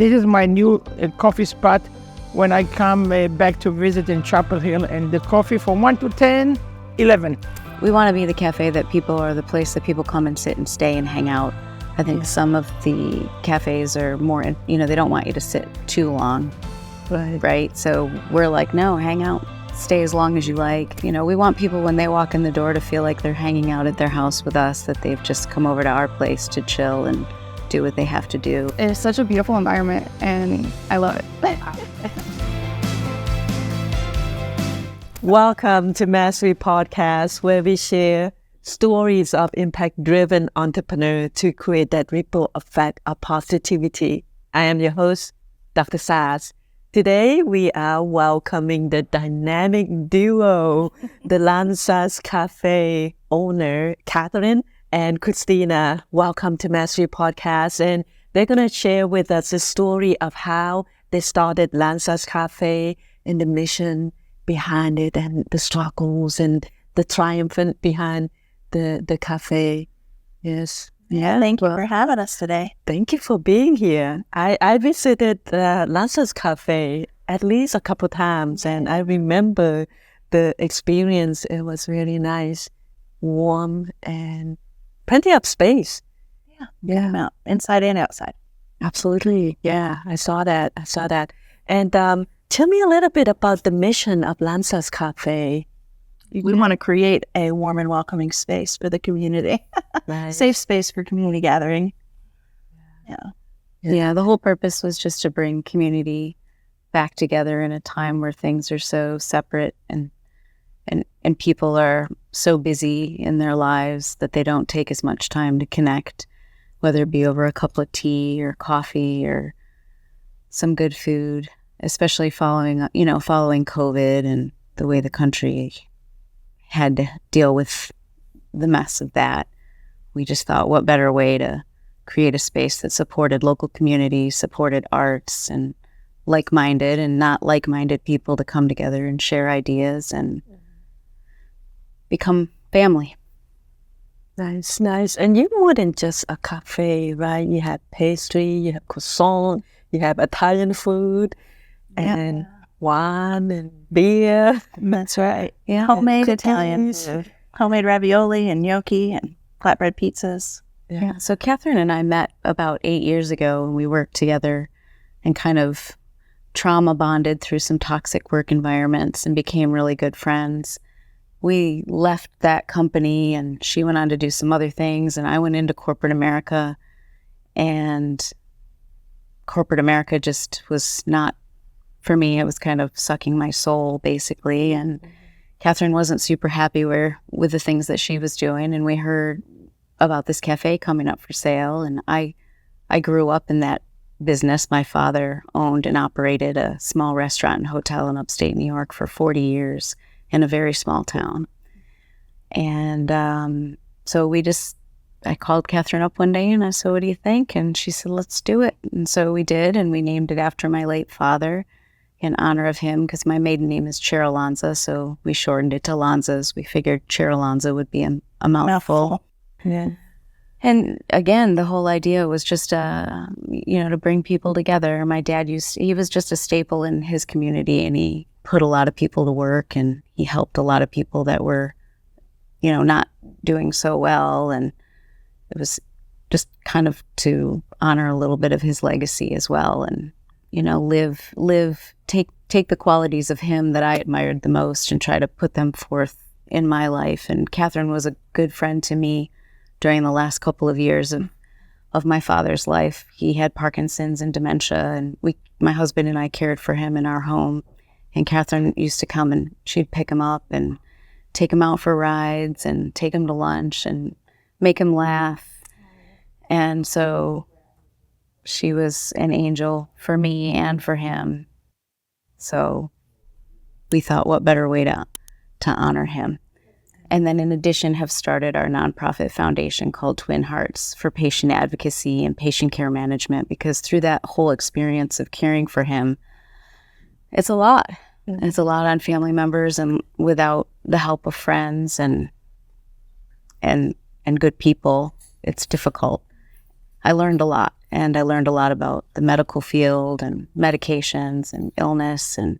this is my new coffee spot when I come back to visit in Chapel Hill, and the coffee from 1 to 10, 11. We want to be the cafe that people, or the place that people come and sit and stay and hang out. I think some of the cafes are more, they don't want you to sit too long, right? So we're like, no, hang out, stay as long as you like. We want people when they walk in the door to feel like they're hanging out at their house with us, that they've just come over to our place to chill and do what they have to do. It's such a beautiful environment, and I love it. Welcome to Mastery Podcast, where we share stories of impact-driven entrepreneurs to create that ripple effect of positivity. I am your host, Dr. Saz. Today, we are welcoming the dynamic duo, the Lanza's Cafe owner, Catherine and Christina. Welcome to Mastery Podcast, and they're going to share with us the story of how they started Lanza's Cafe and the mission behind it, and the struggles and the triumphant behind the cafe. Yes. Yeah, thank you for having us today. Thank you for being here. I visited Lanza's Cafe at least a couple times, and I remember the experience. It was really nice, warm, and plenty of space. Yeah. Inside and outside. Absolutely. Yeah, I saw that. And tell me a little bit about the mission of Lanza's Cafe. We want to create a warm and welcoming space for the community. Right. Safe space for community gathering. Yeah, the whole purpose was just to bring community back together in a time where things are so separate and people are so busy in their lives that they don't take as much time to connect, whether it be over a cup of tea or coffee or some good food, especially following COVID and the way the country had to deal with the mess of that. We just thought, what better way to create a space that supported local communities, supported arts, and like-minded and not like-minded people to come together and share ideas and become family. Nice. And you're more than just a cafe, right? You have pastry, you have croissant, you have Italian food, and wine and beer. That's right. Yeah. Homemade Italian. Homemade ravioli and gnocchi and flatbread pizzas. Yeah. So Catherine and I met about 8 years ago, and we worked together and kind of trauma bonded through some toxic work environments and became really good friends. We left that company, and she went on to do some other things, and I went into corporate America, and corporate America just was not for me. It was kind of sucking my soul, basically, and Catherine wasn't super happy with the things that she was doing, and we heard about this cafe coming up for sale, and I grew up in that business. My father owned and operated a small restaurant and hotel in upstate New York for 40 years in a very small town. And so I called Catherine up one day and I said, what do you think? And she said, let's do it. And so we did, and we named it after my late father in honor of him, because my maiden name is Cheryl Lanza, so we shortened it to Lanza's. We figured Cheryl Lanza would be a mouthful. Yeah. And again, the whole idea was just, to bring people together. My dad he was just a staple in his community, and he put a lot of people to work, and he helped a lot of people that were, not doing so well. And it was just kind of to honor a little bit of his legacy as well. And, take the qualities of him that I admired the most and try to put them forth in my life. And Catherine was a good friend to me during the last couple of years of my father's life. He had Parkinson's and dementia, and my husband and I cared for him in our home. And Catherine used to come, and she'd pick him up and take him out for rides and take him to lunch and make him laugh. And so she was an angel for me and for him. So we thought, what better way to honor him? And then in addition, have started our nonprofit foundation called Twin Hearts for patient advocacy and patient care management, because through that whole experience of caring for him, it's a lot. Mm-hmm. It's a lot on family members, and without the help of friends and good people, it's difficult. I learned a lot. And I learned a lot about the medical field and medications and illness and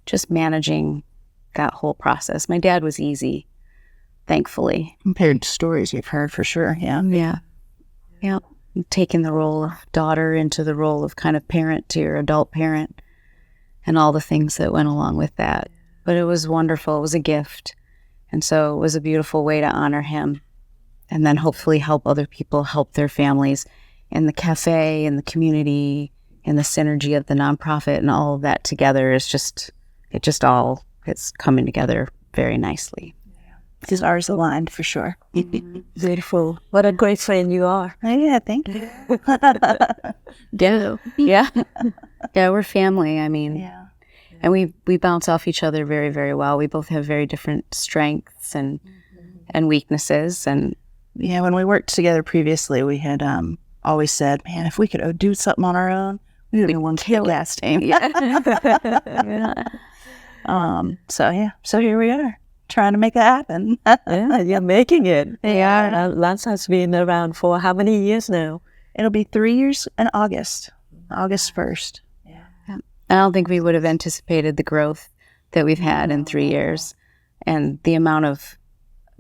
just managing that whole process. My dad was easy, thankfully. Compared to stories you've heard, for sure. Yeah. Yeah. Yeah. Taking the role of daughter into the role of kind of parent to your adult parent and all the things that went along with that. But it was wonderful. It was a gift. And so it was a beautiful way to honor him and then hopefully help other people help their families. And the cafe and the community and the synergy of the nonprofit and all of that together is it's coming together very nicely. Because ours aligned, for sure. Beautiful. What a great friend you are. Yeah, thank you. Yeah. Yeah, we're family. I mean, Yeah. and we bounce off each other very, very well. We both have very different strengths and weaknesses. And Yeah, when we worked together previously, we had always said, man, if we could do something on our own, we would be one kick-ass team. So here we are, trying to make it happen. Yeah, you're making it. Yeah. Lanza has been around for how many years now? It'll be 3 years in August 1st. I don't think we would have anticipated the growth that we've had in 3 years and the amount of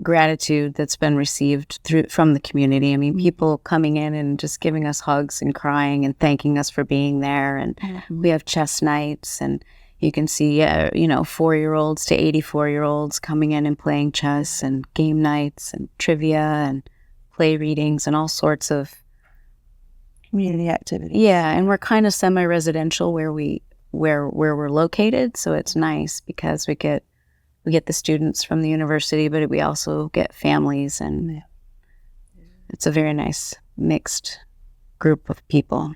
gratitude that's been received from the community. I mean, people coming in and just giving us hugs and crying and thanking us for being there. And we have chess nights, and you can see, 4-year-olds to 84-year-olds coming in and playing chess, and game nights and trivia and play readings and all sorts of Community activity. Yeah, and we're kind of semi-residential where we're located, so it's nice because we get the students from the university, but we also get families, and it's a very nice mixed group of people.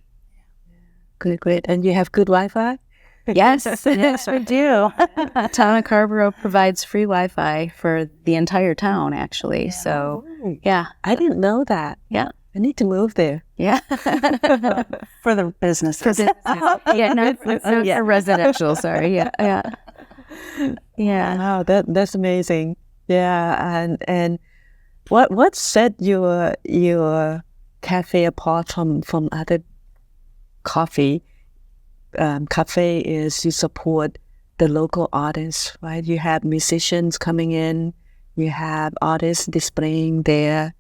Great. And you have good Wi-Fi? Yes, yes, we do. The town of Carrboro provides free Wi-Fi for the entire town, actually. Yeah. So, yeah. I didn't know that. Yeah. I need to move there. Yeah. For the businesses. Yeah, no, for residential, sorry. Yeah. Yeah. Wow, that's amazing. Yeah, and what set your cafe apart from other cafe is you support the local artists, right? You have musicians coming in, you have artists displaying their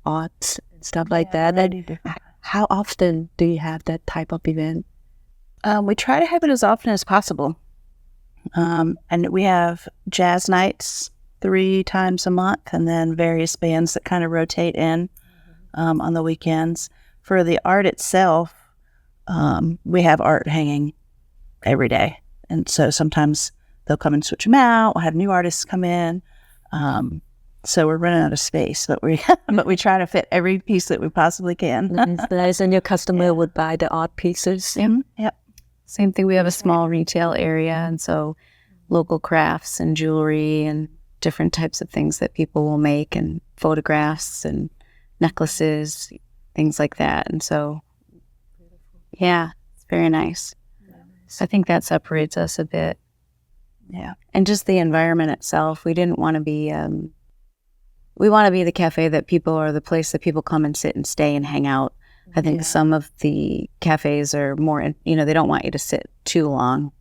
arts and stuff like that. And how often do you have that type of event? We try to have it as often as possible. And we have jazz nights 3 times a month, and then various bands that kind of rotate in on the weekends. For the art itself, we have art hanging every day. And so sometimes they'll come and switch them out. We'll have new artists come in. So we're running out of space, but we try to fit every piece that we possibly can. Nice. And your customer would buy the art pieces? Yep. Same thing. We have a small retail area, and so local crafts and jewelry and different types of things that people will make, and photographs and necklaces, things like that. And so, yeah, it's very nice. I think that separates us a bit. Yeah. And just the environment itself. We didn't want to be, we want to be the cafe that people, or the place that people come and sit and stay and hang out. I think some of the cafes are more, they don't want you to sit too long.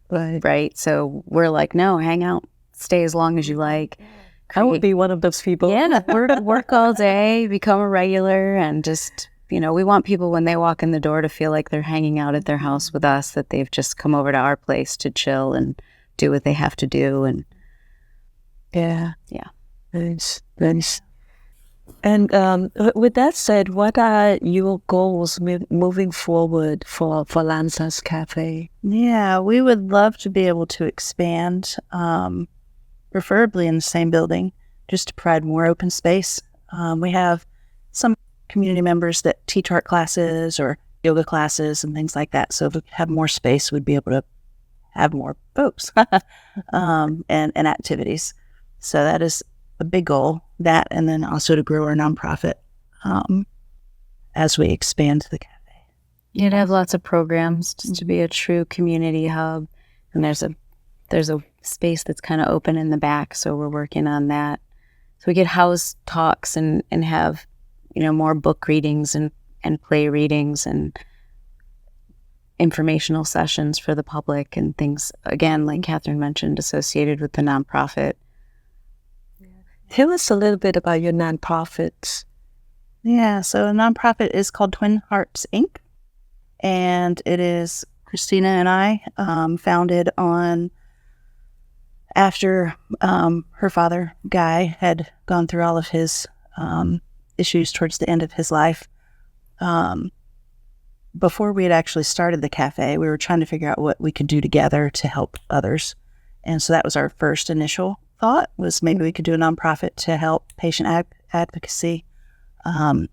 Right. So we're like, no, hang out, stay as long as you like. I would be one of those people. Yeah, work all day, become a regular, and just, we want people when they walk in the door to feel like they're hanging out at their house with us, that they've just come over to our place to chill and do what they have to do. And yeah. Nice. And with that said, what are your goals moving forward for Lanza's Cafe? Yeah, we would love to be able to expand, preferably in the same building, just to provide more open space. We have some community members that teach art classes or yoga classes and things like that. So if we have more space, we'd be able to have more folks and activities. So that is a big goal, that, and then also to grow our nonprofit as we expand the cafe. You'd have lots of programs just to be a true community hub, and there's a space that's kind of open in the back, so we're working on that. So we could house talks and have more book readings and play readings and informational sessions for the public and things, again, like Catherine mentioned, associated with the nonprofit. Tell us a little bit about your nonprofits. Yeah, so a nonprofit is called Twin Hearts Inc. And it is Christina and I founded after her father, Guy, had gone through all of his issues towards the end of his life. Before we had actually started the cafe, we were trying to figure out what we could do together to help others. And so that was our first initial thought, was maybe we could do a nonprofit to help patient advocacy,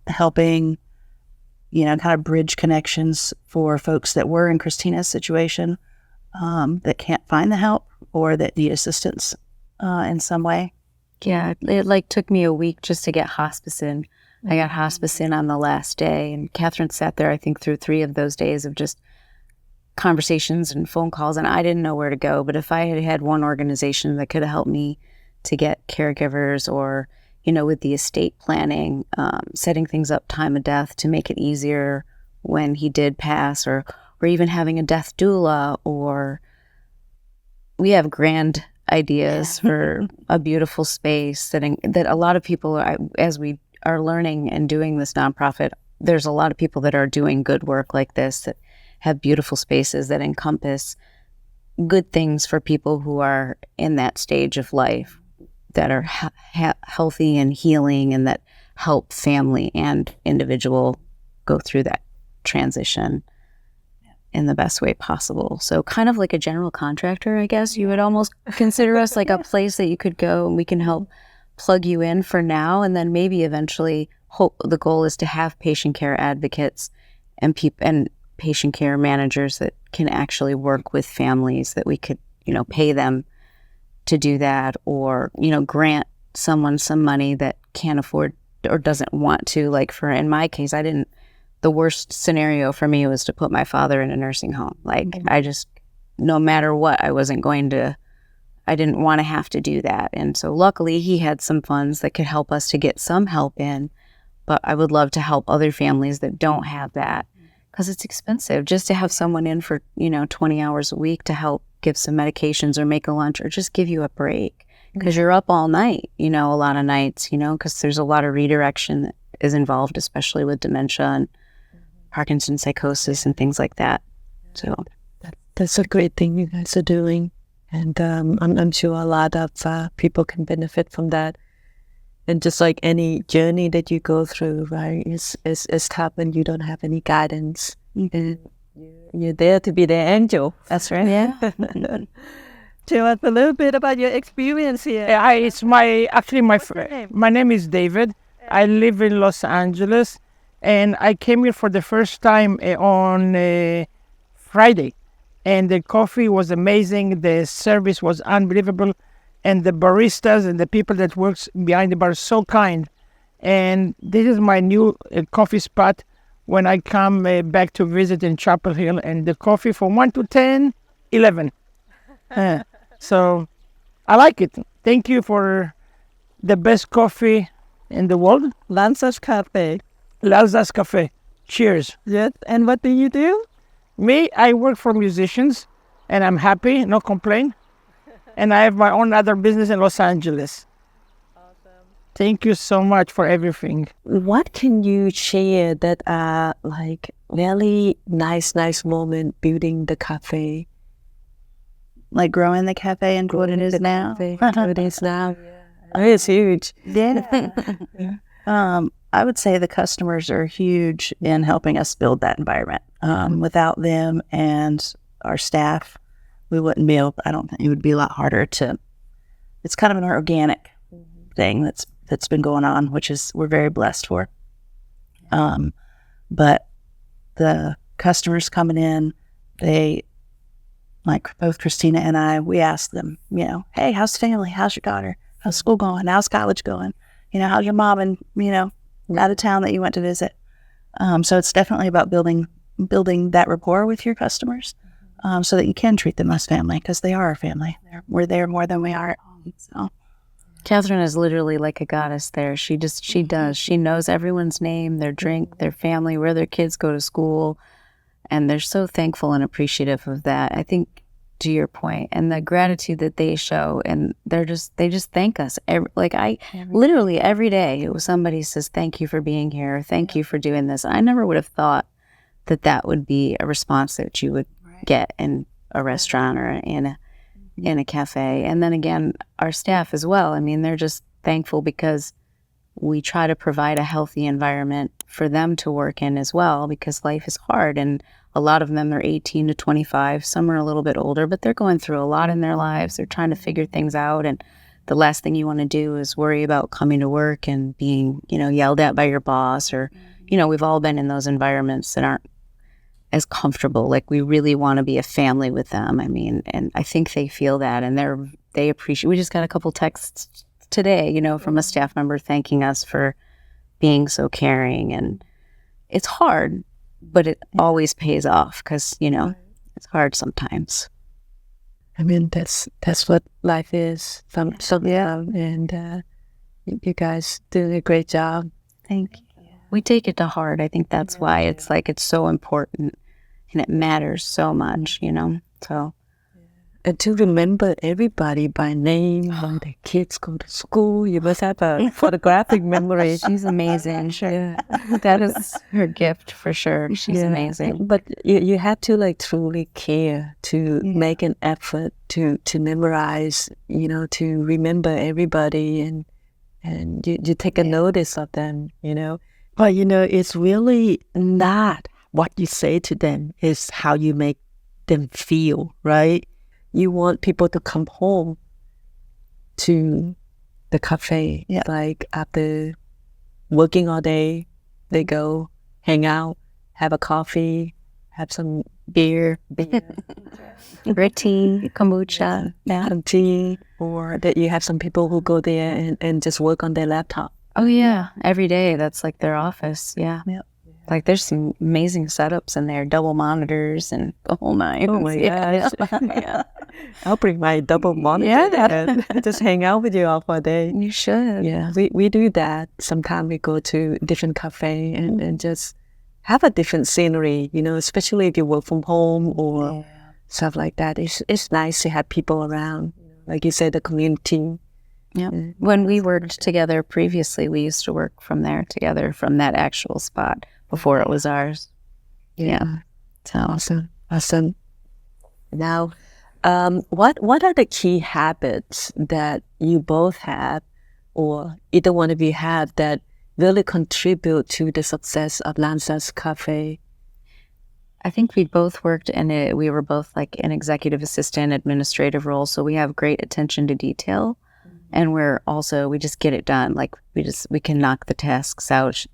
helping, kind of bridge connections for folks that were in Christina's situation, that can't find the help or that need assistance in some way. Yeah, it took me a week just to get hospice in. I got hospice in on the last day, and Catherine sat there, I think, through 3 of those days of just conversations and phone calls, and I didn't know where to go. But if I had had one organization that could have helped me to get caregivers or, with the estate planning, setting things up time of death to make it easier when he did pass, or even having a death doula, or we have grand ideas for a beautiful space that a lot of people, as we are learning and doing this nonprofit, there's a lot of people that are doing good work like this that have beautiful spaces that encompass good things for people who are in that stage of life, that are healthy and healing, and that help family and individual go through that transition in the best way possible. So kind of like a general contractor, I guess you would almost consider us, like a place that you could go and we can help plug you in for now, and then maybe eventually the goal is to have patient care advocates and patient care managers that can actually work with families, that we could pay them to do that, or grant someone some money that can't afford or doesn't want to. Like in my case, the worst scenario for me was to put my father in a nursing home. I just, no matter what, I didn't want to have to do that. And so luckily he had some funds that could help us to get some help in, but I would love to help other families that don't have that, because it's expensive just to have someone in for, 20 hours a week to help give some medications or make a lunch or just give you a break, because you're up all night, a lot of nights, because there's a lot of redirection that is involved, especially with dementia and Parkinson's psychosis and things like that. So that's a great thing you guys are doing. And I'm sure a lot of people can benefit from that. And just like any journey that you go through, right, is tough when you don't have any guidance. And you're there to be their angel. That's right. yeah. Tell us a little bit about your experience here. Hi, it's my name is David. I live in Los Angeles, and I came here for the first time on Friday. And the coffee was amazing. The service was unbelievable. And the baristas and the people that works behind the bar are so kind. And this is my new coffee spot when I come back to visit in Chapel Hill. And the coffee from 1 to 10, 11. So I like it. Thank you for the best coffee in the world. Lanza's Cafe. Lanza's Cafe. Cheers. Yes. And what do you do? Me, I work for musicians, and I'm happy, no complaint. And I have my own other business in Los Angeles. Awesome. Thank you so much for everything. What can you share that really nice moment building the cafe? Like growing the cafe and what it is now? What it is now. Yeah. It's huge. Yeah. I would say the customers are huge in helping us build that environment. Without them and our staff, we wouldn't be able, I don't think it would be a lot harder it's kind of an organic thing that's been going on, which is, we're very blessed for. But the customers coming in, they, like both Christina and I, we ask them, hey, how's family? How's your daughter? How's school going? How's college going? How's your mom and, out of town that you went to visit? So it's definitely about building that rapport with your customers, so that you can treat them as family, because they are our family. We're there more than we are at home. So Catherine is literally like a goddess there. She does. She knows everyone's name, their drink, their family, where their kids go to school. And they're so thankful and appreciative of that. I think, to your point, and the gratitude that they show, and they just thank us. Literally every day, somebody says, thank you for being here. Thank you for doing this. I never would have thought that would be a response that you would get in a restaurant or in a cafe. And then again, our staff as well. I mean, they're just thankful because we try to provide a healthy environment for them to work in as well, because life is hard. And a lot of them are 18 to 25. Some are a little bit older, but they're going through a lot in their lives. They're trying to figure things out. And the last thing you want to do is worry about coming to work and being, yelled at by your boss, or, we've all been in those environments that aren't as comfortable. Like, we really want to be a family with them. I mean, and I think they feel that, and they appreciate. We just got a couple texts today, from a staff member thanking us for being so caring. And it's hard, but it always pays off, because, it's hard sometimes. I mean, that's what life is. And you guys doing a great job. Thank you. We take it to heart. I think that's why it's so important, and it matters so much, so. And to remember everybody by name, when the kids go to school, you must have a photographic memory. She's amazing. Sure. Yeah. That is her gift for sure. She's amazing. But you have to truly care to make an effort to memorize, to remember everybody, and you take a notice of them, But, it's really not what you say to them, it's how you make them feel, right? You want people to come home to the cafe, like after working all day, they go hang out, have a coffee, have some beer, or tea, kombucha, some tea, or that you have some people who go there and just work on their laptop. Oh yeah, every day. That's like their office. Yeah. Yep. Like, there's some amazing setups in there, double monitors and the whole nine. Oh my gosh. Yeah. I'll bring my double monitor and just hang out with you all for a day. You should. Yeah, we do that. Sometimes we go to different cafe and just have a different scenery, especially if you work from home or stuff like that. It's nice to have people around. Like you said, the community. Yeah. When we worked together previously, we used to work from there together, from that actual spot before it was ours. Yeah. So awesome. Now, what are the key habits that you both have, or either one of you have, that really contribute to the success of Lanza's Cafe? I think we both worked we were both like an executive assistant, administrative role, so we have great attention to detail. And we just get it done. Like, we can knock the tasks out.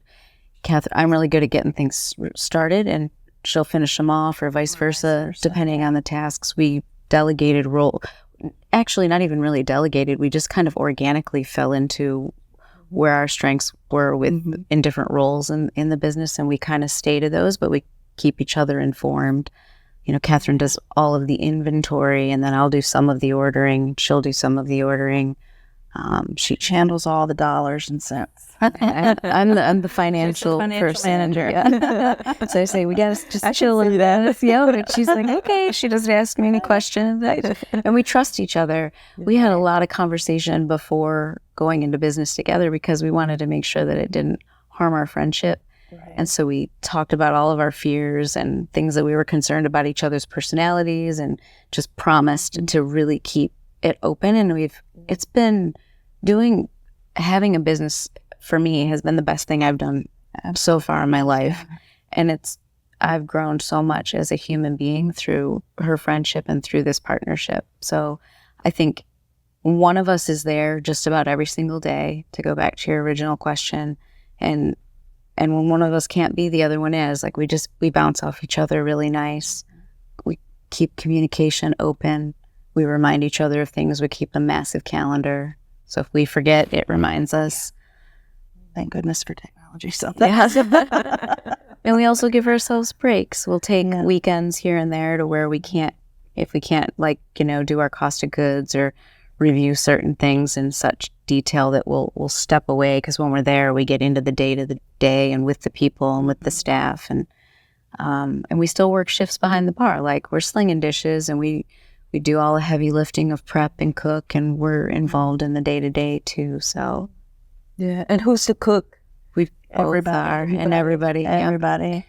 Catherine, I'm really good at getting things started, and she'll finish them off, or vice versa, depending on the tasks. We delegated role. Actually, not even really delegated. We just kind of organically fell into where our strengths were in different roles in the business, and we kind of stay to those, but we keep each other informed. Catherine does all of the inventory, and then I'll do some of the ordering. She'll do some of the ordering. She handles all the dollars and cents. I'm the financial person. Manager. Yeah. So I say, we got to just chill with that. And she's like, okay. She doesn't ask me any questions. And we trust each other. We had a lot of conversation before going into business together, because we wanted to make sure that it didn't harm our friendship. Right. And so we talked about all of our fears and things that we were concerned about each other's personalities, and just promised to really keep it open. And it's been having a business for me has been the best thing I've done so far in my life. And I've grown so much as a human being through her friendship and through this partnership. So I think one of us is there just about every single day, to go back to your original question. And when one of us can't be, the other one is. Like, we bounce off each other really nice. We keep communication open. We remind each other of things. We keep a massive calendar. So if we forget, it reminds us. Thank goodness for technology. And we also give ourselves breaks. We'll take weekends here and there to where if we can't do our cost of goods or review certain things in such detail that we'll step away, because when we're there, we get into the day and with the people and with the staff, and we still work shifts behind the bar. Like, we're slinging dishes, and we do all the heavy lifting of prep and cook, and we're involved in the day-to-day too. So Yeah. And who's the cook? we both are, and everybody. Yeah. Everybody.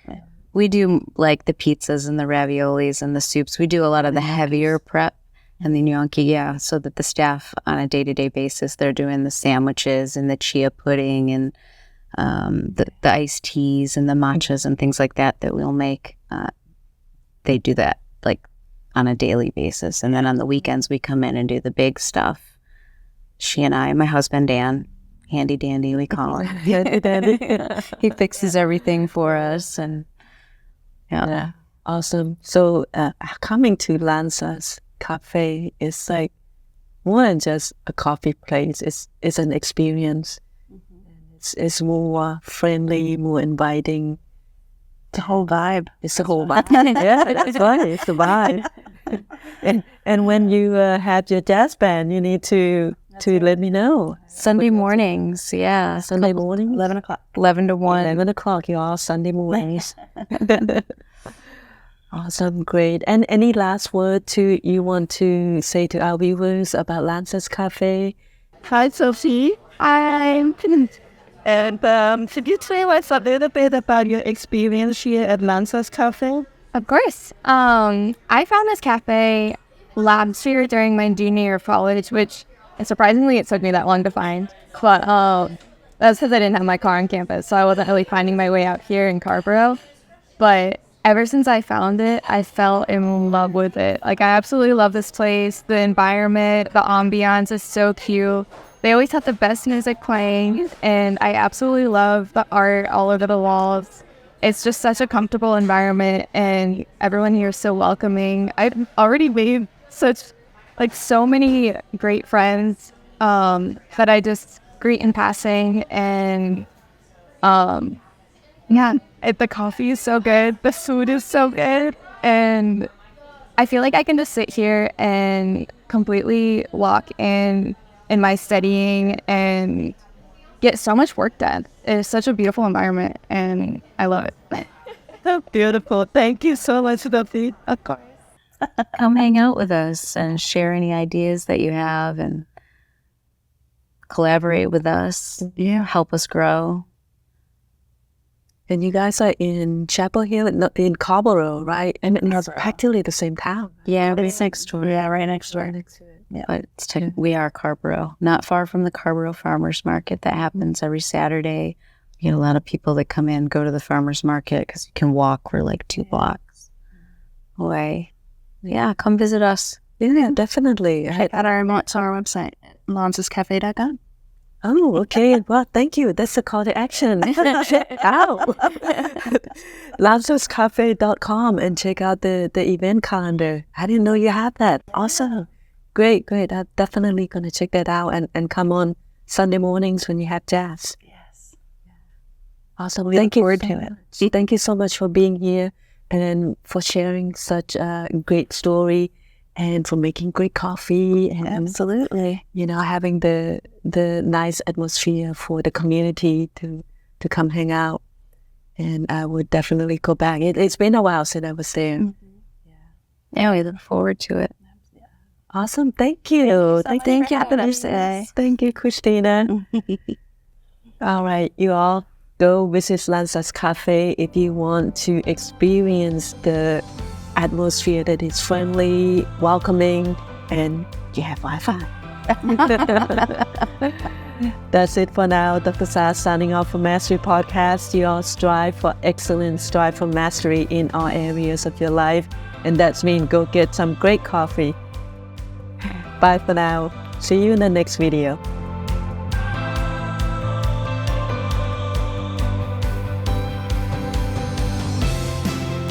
We do like the pizzas and the raviolis and the soups. We do a lot of the heavier prep and the gnocchi, so that the staff on a day-to-day basis, they're doing the sandwiches and the chia pudding and the iced teas and the matchas and things like that we'll make. They do that like on a daily basis. And then on the weekends, we come in and do the big stuff. She and I, my husband, Dan, handy dandy, we call him. Handy dandy. He fixes everything for us. And Yeah. Awesome. So coming to Lanza's Cafe is like more than just a coffee place. It's an experience. It's more friendly, more inviting. The whole vibe. It's the whole vibe. Yeah, that's right. It's the vibe. and when you have your jazz band, you need to let me know. Sunday mornings, Sunday morning, 11 o'clock. 11 to 1. 11 o'clock, you all Sunday mornings. Awesome, great. And any last word you want to say to our viewers about Lanza's Cafe? Hi, Sophie. I'm and could you tell us a little bit about your experience here at Lanza's Cafe? Of course. I found this cafe last year during my junior year of college, which surprisingly it took me that long to find. But that's because I didn't have my car on campus, so I wasn't really finding my way out here in Carrboro. But ever since I found it, I fell in love with it. Like, I absolutely love this place. The environment, the ambiance is so cute. They always have the best music playing, and I absolutely love the art all over the walls. It's just such a comfortable environment, and everyone here is so welcoming. I've already made so many great friends that I just greet in passing, and the coffee is so good, the food is so good, and I feel like I can just sit here and completely lock in my studying and get so much work done. It's such a beautiful environment, and I love it. So beautiful. Thank you so much, Sophie. Of course. come hang out with us and share any ideas that you have and collaborate with us. Yeah. Help us grow. And you guys are in Chapel Hill, in Carborro, right? And it's practically the same town. Yeah, It's next door. Yeah, right next door. but we are Carrboro, not far from the Carrboro Farmers Market that happens every Saturday. We get a lot of people that come in, go to the farmers market because you can walk. We're like 2 blocks away. Yeah, come visit us. Yeah, definitely. At our website, lanzascafe.com. Oh, okay. Well, thank you. That's a call to action. Check out lanzascafe.com and check out the event calendar. I didn't know you had that. Awesome. Great. I'm definitely going to check that out and come on Sunday mornings when you have jazz. Yes. Awesome. We look forward to it. Thank you so much for being here and for sharing such a great story and for making great coffee and Absolutely. Having the nice atmosphere for the community to come hang out. And I would definitely go back. It's been a while since I was there. Mm-hmm. Yeah, we look forward to it. Awesome. Thank you. Thank you for having us today. Thank you, Christina. All right, you all go visit Lanza's Cafe if you want to experience the atmosphere that is friendly, welcoming, and you have Wi-Fi. That's it for now. Dr. Sass signing off for Mastery Podcast. You all strive for excellence, strive for mastery in all areas of your life. And that means go get some great coffee. Bye for now. See you in the next video.